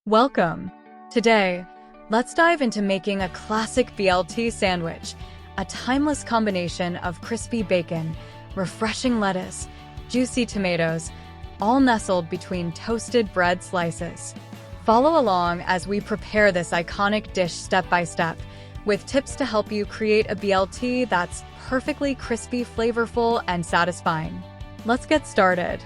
Welcome! Today, let's dive into making a classic BLT sandwich, a timeless combination of crispy bacon, refreshing lettuce, juicy tomatoes, all nestled between toasted bread slices. Follow along as we prepare this iconic dish step by step, with tips to help you create a BLT that's perfectly crispy, flavorful, and satisfying. Let's get started.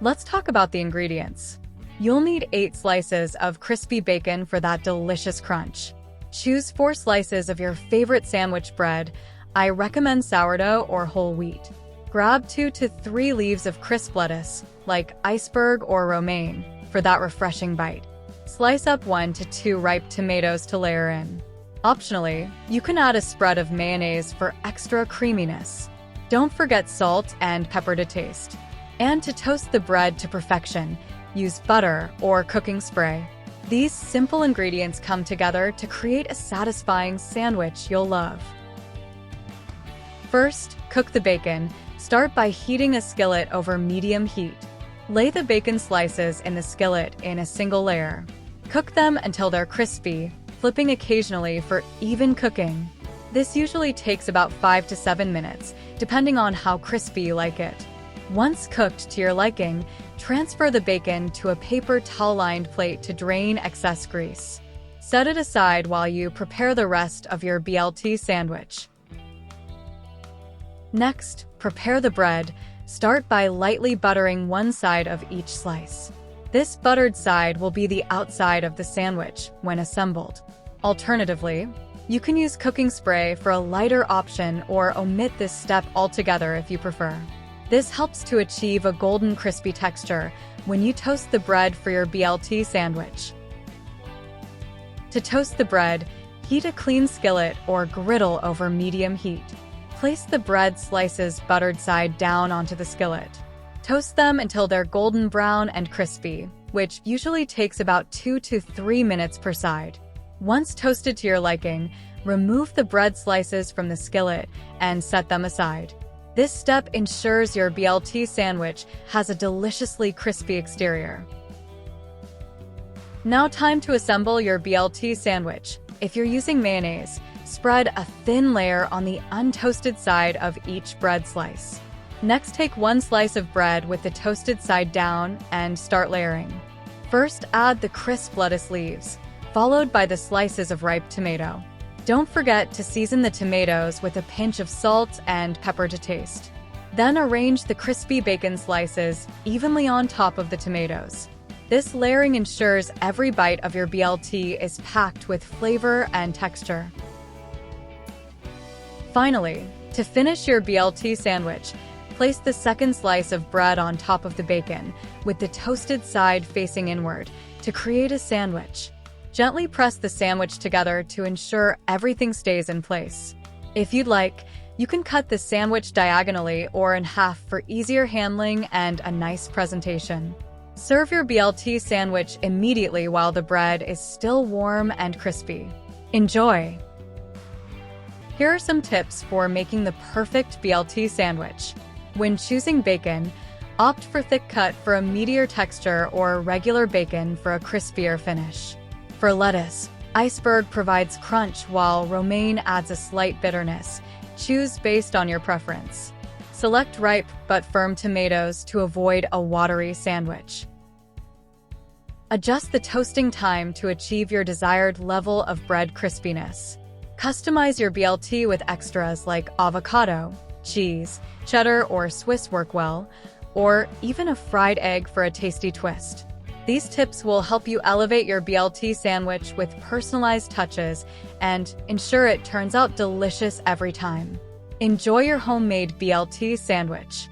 Let's talk about the ingredients. You'll need 8 slices of crispy bacon for that delicious crunch. Choose 4 slices of your favorite sandwich bread. I recommend sourdough or whole wheat. Grab 2 to 3 leaves of crisp lettuce, like iceberg or romaine, for that refreshing bite. Slice up 1 to 2 ripe tomatoes to layer in. Optionally, you can add a spread of mayonnaise for extra creaminess. Don't forget salt and pepper to taste. And to toast the bread to perfection, use butter or cooking spray. These simple ingredients come together to create a satisfying sandwich you'll love. First, cook the bacon. Start by heating a skillet over medium heat. Lay the bacon slices in the skillet in a single layer. Cook them until they're crispy, flipping occasionally for even cooking. This usually takes about 5 to 7 minutes, depending on how crispy you like it. Once cooked to your liking, transfer the bacon to a paper towel-lined plate to drain excess grease. Set it aside while you prepare the rest of your BLT sandwich. Next, prepare the bread. Start by lightly buttering one side of each slice. This buttered side will be the outside of the sandwich when assembled. Alternatively, you can use cooking spray for a lighter option or omit this step altogether if you prefer. This helps to achieve a golden crispy texture when you toast the bread for your BLT sandwich. To toast the bread, heat a clean skillet or griddle over medium heat. Place the bread slices buttered side down onto the skillet. Toast them until they're golden brown and crispy, which usually takes about 2 to 3 minutes per side. Once toasted to your liking, remove the bread slices from the skillet and set them aside. This step ensures your BLT sandwich has a deliciously crispy exterior. Now time to assemble your BLT sandwich. If you're using mayonnaise, spread a thin layer on the untoasted side of each bread slice. Next, take 1 slice of bread with the toasted side down and start layering. First, add the crisp lettuce leaves, followed by the slices of ripe tomato. Don't forget to season the tomatoes with a pinch of salt and pepper to taste. Then arrange the crispy bacon slices evenly on top of the tomatoes. This layering ensures every bite of your BLT is packed with flavor and texture. Finally, to finish your BLT sandwich, place the second slice of bread on top of the bacon, with the toasted side facing inward, to create a sandwich. Gently press the sandwich together to ensure everything stays in place. If you'd like, you can cut the sandwich diagonally or in half for easier handling and a nice presentation. Serve your BLT sandwich immediately while the bread is still warm and crispy. Enjoy! Here are some tips for making the perfect BLT sandwich. When choosing bacon, opt for thick cut for a meatier texture or regular bacon for a crispier finish. For lettuce, iceberg provides crunch while romaine adds a slight bitterness. Choose based on your preference. Select ripe but firm tomatoes to avoid a watery sandwich. Adjust the toasting time to achieve your desired level of bread crispiness. Customize your BLT with extras like avocado, cheese, cheddar or Swiss work well, or even a fried egg for a tasty twist. These tips will help you elevate your BLT sandwich with personalized touches and ensure it turns out delicious every time. Enjoy your homemade BLT sandwich.